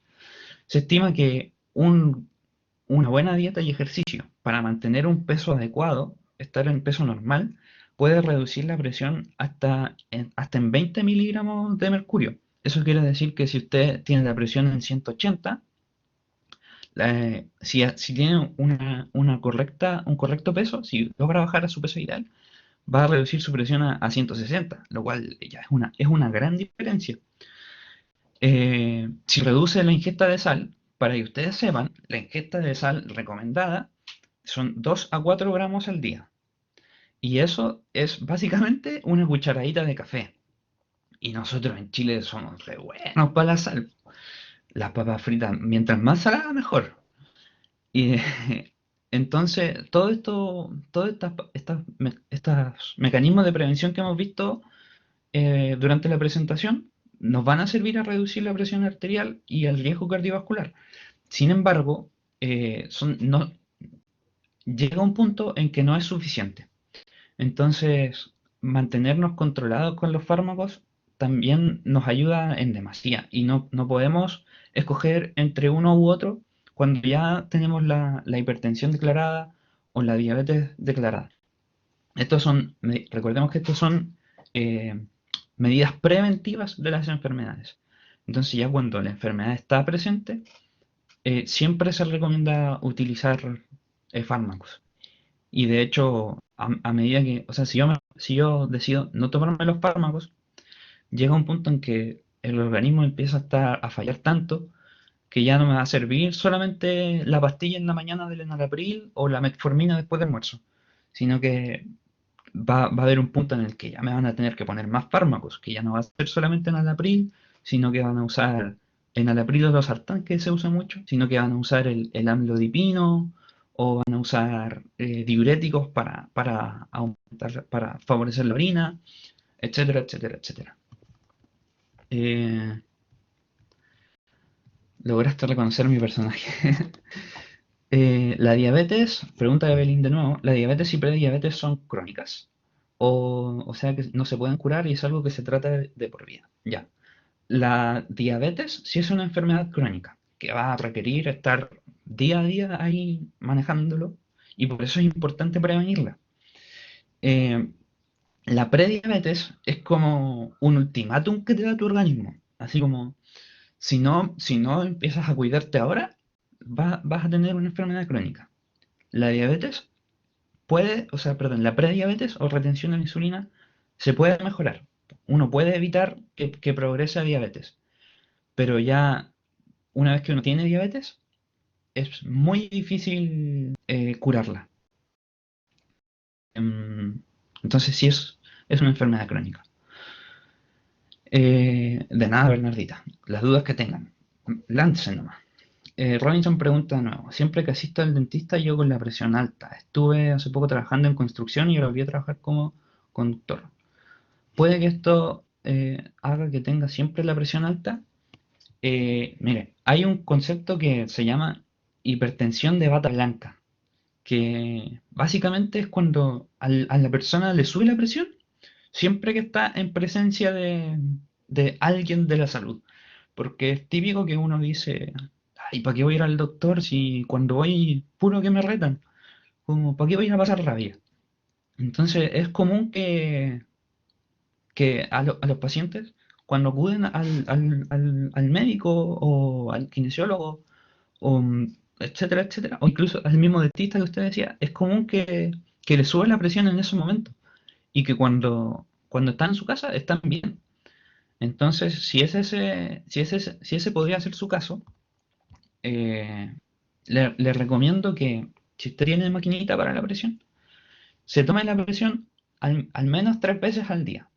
Se estima que una buena dieta y ejercicio para mantener un peso adecuado, estar en peso normal, puede reducir la presión hasta en 20 miligramos de mercurio. Eso quiere decir que si usted tiene la presión en 180, si tiene un correcto peso, si logra bajar a su peso ideal, va a reducir su presión a 160, lo cual ya es una gran diferencia. Si reduce la ingesta de sal, para que ustedes sepan, la ingesta de sal recomendada son 2 a 4 gramos al día. Y eso es básicamente una cucharadita de café. Y nosotros en Chile somos re buenos para la sal. Las papas fritas, mientras más salada, mejor. Y entonces, todos estos mecanismos de prevención que hemos visto durante la presentación nos van a servir a reducir la presión arterial y el riesgo cardiovascular. Sin embargo, no, llega un punto en que no es suficiente. Entonces, mantenernos controlados con los fármacos también nos ayuda en demasía y no podemos escoger entre uno u otro cuando ya tenemos la hipertensión declarada o la diabetes declarada. Recordemos que estos son medidas preventivas de las enfermedades. Entonces ya cuando la enfermedad está presente, siempre se recomienda utilizar fármacos. Y de hecho, a medida que, o sea, si yo decido no tomarme los fármacos, llega un punto en que el organismo empieza a fallar tanto que ya no me va a servir solamente la pastilla en la mañana del enalapril o la metformina después del almuerzo, sino que va a haber un punto en el que ya me van a tener que poner más fármacos, que ya no va a ser solamente enalapril, sino que van a usar enalapril o losartán, que se usa mucho, sino que van a usar el amlodipino o van a usar diuréticos para favorecer la orina, etcétera, etcétera, etcétera. Lograste reconocer mi personaje. La diabetes, pregunta de Evelyn de nuevo, ¿la diabetes y prediabetes son crónicas? O sea que no se pueden curar y es algo que se trata de por vida. Ya. La diabetes sí es una enfermedad crónica que va a requerir estar día a día ahí manejándolo y por eso es importante prevenirla. La prediabetes es como un ultimátum que te da tu organismo. Así como, si no empiezas a cuidarte ahora, vas a tener una enfermedad crónica. La diabetes la prediabetes o retención de la insulina se puede mejorar. Uno puede evitar que progrese a diabetes, pero ya una vez que uno tiene diabetes, es muy difícil curarla. Entonces sí es una enfermedad crónica. De nada, Bernardita. Las dudas que tengan, láncen nomás. Robinson pregunta de nuevo, siempre que asisto al dentista yo con la presión alta. Estuve hace poco trabajando en construcción y ahora volví a trabajar como conductor. ¿Puede que esto haga que tenga siempre la presión alta? Mire, hay un concepto que se llama hipertensión de bata blanca, que básicamente es cuando a la persona le sube la presión siempre que está en presencia de alguien de la salud. Porque es típico que uno dice, ay, ¿para qué voy a ir al doctor si cuando voy puro que me retan? Como, ¿para qué voy a ir a pasar rabia? Entonces es común que a los pacientes, cuando acuden al médico o al kinesiólogo, o, etcétera, etcétera, o incluso al mismo dentista que usted decía, es común que le sube la presión en esos momentos y que cuando están en su casa están bien. Entonces, si ese podría ser su caso, eh, le recomiendo que si usted tiene maquinita para la presión, se tome la presión al menos 3 veces al día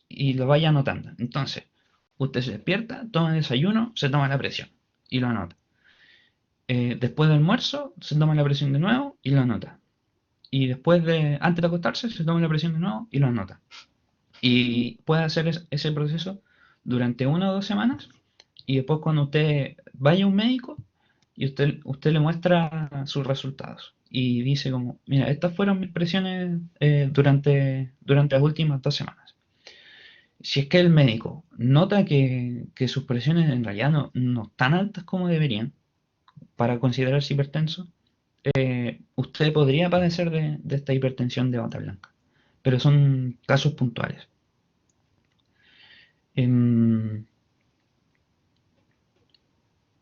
y lo vaya anotando. Entonces, usted se despierta, toma el desayuno, se toma la presión y lo anota. Después del almuerzo, se toma la presión de nuevo y lo anota. Y antes de acostarse, se toma la presión de nuevo y lo anota. Y puede hacer ese proceso durante 1 o 2 semanas y después cuando usted vaya a un médico y usted le muestra sus resultados y dice como, mira, estas fueron mis presiones durante las últimas 2 semanas. Si es que el médico nota que sus presiones en realidad no están altas como deberían para considerarse hipertenso, usted podría padecer de esta hipertensión de bata blanca, pero son casos puntuales. Em,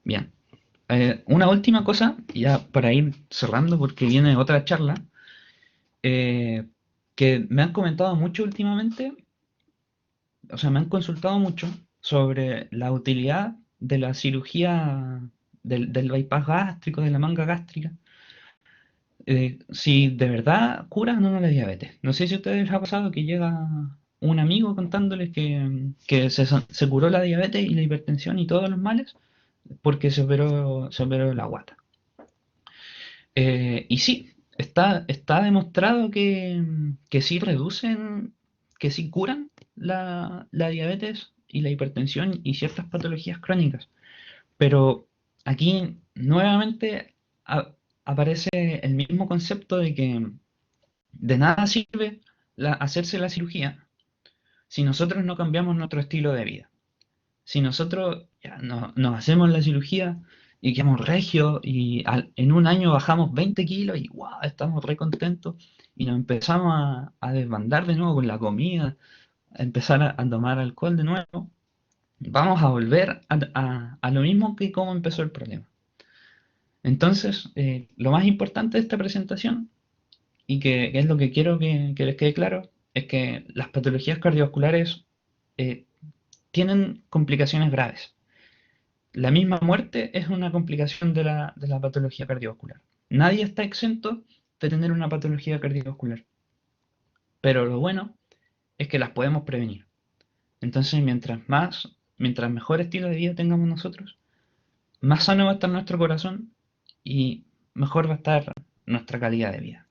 Bien. Una última cosa, ya para ir cerrando, porque viene otra charla, eh, que me han comentado mucho últimamente, o sea, me han consultado mucho sobre la utilidad de la cirugía del bypass gástrico, de la manga gástrica, si de verdad cura o no la diabetes. No sé si a ustedes les ha pasado que llega un amigo contándoles que se curó la diabetes y la hipertensión y todos los males porque se operó la guata. Y sí, está demostrado que sí reducen, que sí curan la diabetes y la hipertensión y ciertas patologías crónicas. Pero aquí nuevamente aparece el mismo concepto de que de nada sirve hacerse la cirugía si nosotros no cambiamos nuestro estilo de vida. Si nosotros ya nos hacemos la cirugía y quedamos regios y en un año bajamos 20 kilos y wow, estamos re contentos y nos empezamos a desbandar de nuevo con la comida, a empezar a tomar alcohol de nuevo, vamos a volver a lo mismo que como empezó el problema. Entonces, lo más importante de esta presentación, y que es lo que quiero que les quede claro, es que las patologías cardiovasculares eh, tienen complicaciones graves. La misma muerte es una complicación de la patología cardiovascular. Nadie está exento de tener una patología cardiovascular, pero lo bueno es que las podemos prevenir. Entonces, mientras mejor estilo de vida tengamos nosotros, más sano va a estar nuestro corazón y mejor va a estar nuestra calidad de vida.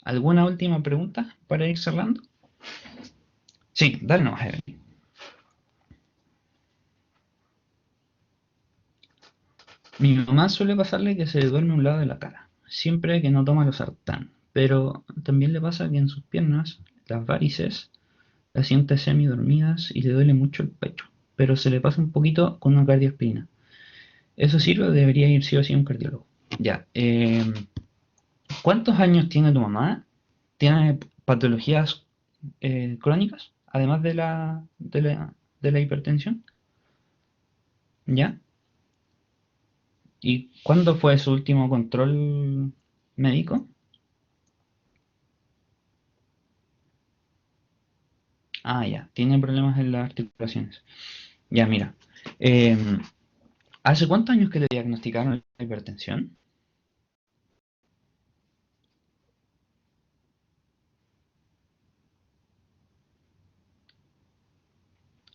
¿Alguna última pregunta para ir cerrando? Sí, dale nomás, Evelyn. Mi mamá suele pasarle que se le duerme un lado de la cara, siempre que no toma los sartán, pero también le pasa que en sus piernas, las varices, las siente semidormidas y le duele mucho el pecho, pero se le pasa un poquito con una cardioaspirina. ¿Eso sirve o debería ir sí o sí a un cardiólogo? Ya, ¿cuántos años tiene tu mamá? ¿Tiene patologías crónicas, además de la hipertensión? ¿Ya? ¿Y cuándo fue su último control médico? Ah, ya, tiene problemas en las articulaciones. Ya, mira. eh, ¿Hace cuántos años que le diagnosticaron la hipertensión?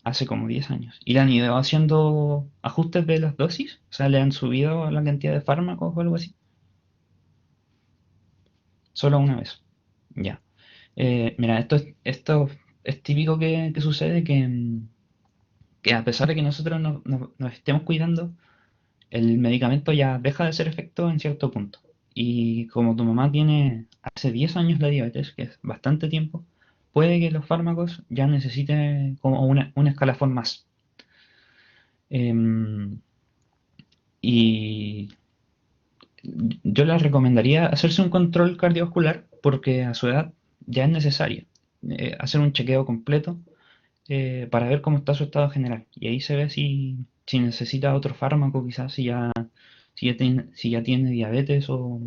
hace como 10 años. Y le han ido haciendo ajustes de las dosis, o sea, le han subido la cantidad de fármacos o algo así. Solo una vez. Ya. Mira, esto es típico que sucede que a pesar de que nosotros nos estemos cuidando, el medicamento ya deja de hacer efecto en cierto punto. Y como tu mamá tiene hace 10 años la diabetes, que es bastante tiempo, puede que los fármacos ya necesiten como un escalafón más. Em, y yo les recomendaría hacerse un control cardiovascular porque a su edad ya es necesario hacer un chequeo completo para ver cómo está su estado general. Y ahí se ve si necesita otro fármaco, quizás si ya tiene diabetes o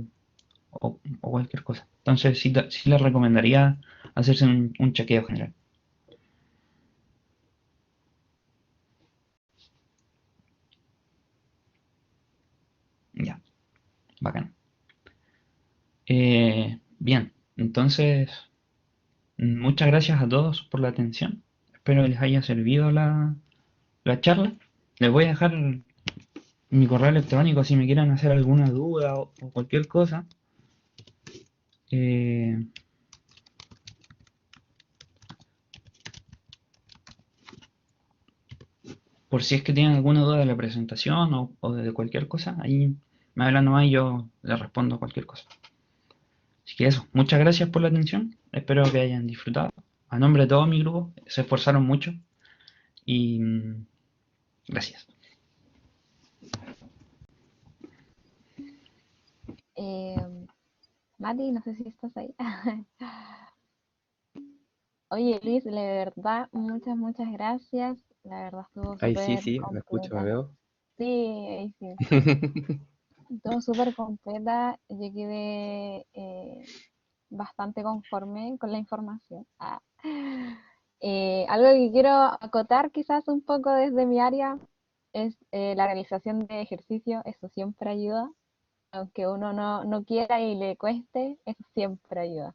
cualquier cosa. Entonces sí le recomendaría hacerse un chequeo general. Ya, bacán. Bien, entonces muchas gracias a todos por la atención. Espero que les haya servido la charla. Les voy a dejar mi correo electrónico si me quieren hacer alguna duda o cualquier cosa. Eh, por si es que tienen alguna duda de la presentación o de cualquier cosa, ahí me hablan nomás y yo les respondo cualquier cosa. Así que eso, muchas gracias por la atención. Espero que hayan disfrutado. A nombre de todo mi grupo, se esforzaron mucho y gracias. Mati, no sé si estás ahí. Oye, Luis, de verdad, muchas gracias. La verdad estuvo Ay, sí, súper sí, me escucho, me completa. veo. Sí, ahí sí. Estuvo súper completa. Yo quedé bastante conforme con la información. Algo que quiero acotar quizás un poco desde mi área es la realización de ejercicio. Eso siempre ayuda. Aunque uno no quiera y le cueste, eso siempre ayuda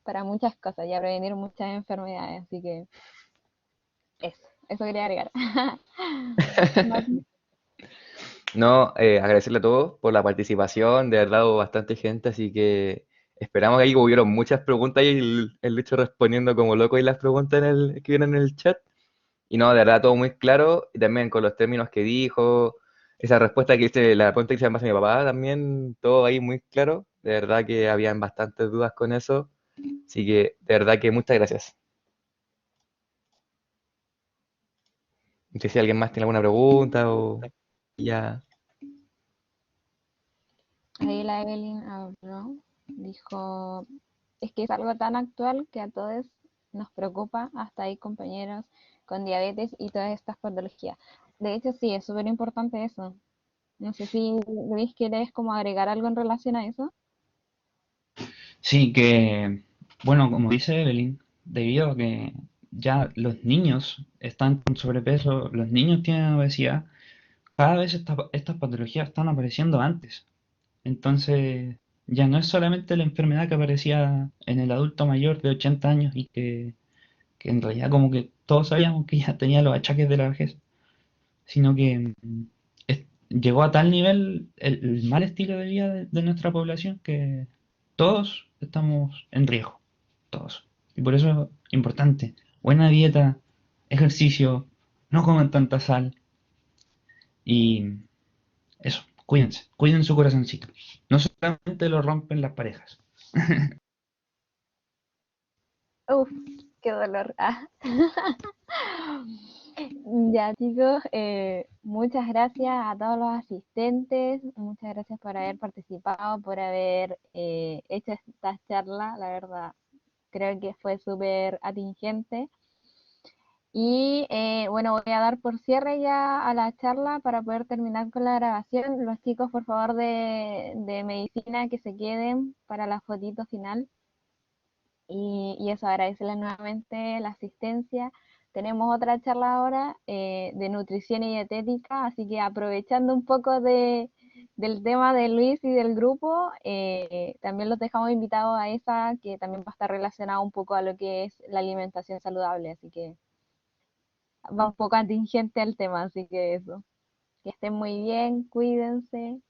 para muchas cosas y a prevenir muchas enfermedades. Así que eso quería agregar. Mati. No, agradecerle a todos por la participación, de verdad hubo bastante gente, así que esperamos que ahí hubieron muchas preguntas y el Lucho respondiendo como loco y las preguntas que vienen en el chat. Y no, de verdad todo muy claro, y también con los términos que dijo, esa respuesta que hice, la pregunta que se me hace mi papá también, todo ahí muy claro, de verdad que habían bastantes dudas con eso, así que de verdad que muchas gracias. No sé si alguien más tiene alguna pregunta o ya. Ahí la Evelyn habló, dijo, es que es algo tan actual que a todos nos preocupa, hasta hay compañeros con diabetes y todas estas patologías. De hecho, sí, es súper importante eso. No sé si Luis quieres como agregar algo en relación a eso. Sí, que, bueno, como dice Evelyn, debido a que ya los niños están con sobrepeso, los niños tienen obesidad, cada vez estas patologías están apareciendo antes. Entonces, ya no es solamente la enfermedad que aparecía en el adulto mayor de 80 años y que en realidad como que todos sabíamos que ya tenía los achaques de la vejez, sino que llegó a tal nivel el mal estilo de vida de nuestra población que todos estamos en riesgo, todos. Y por eso es importante, buena dieta, ejercicio, no coman tanta sal y eso, cuídense, cuiden su corazoncito. No solamente lo rompen las parejas. Uf, qué dolor. Ya chicos, muchas gracias a todos los asistentes, muchas gracias por haber participado, por haber hecho esta charla, la verdad, creo que fue súper atingente. Y bueno, voy a dar por cierre ya a la charla para poder terminar con la grabación. Los chicos, por favor, de medicina que se queden para la fotito final. Y eso, agradecerles nuevamente la asistencia. Tenemos otra charla ahora de nutrición y dietética, así que aprovechando un poco del tema de Luis y del grupo, también los dejamos invitados a esa que también va a estar relacionada un poco a lo que es la alimentación saludable, así que va un poco atingente al tema, así que eso. Que estén muy bien, cuídense.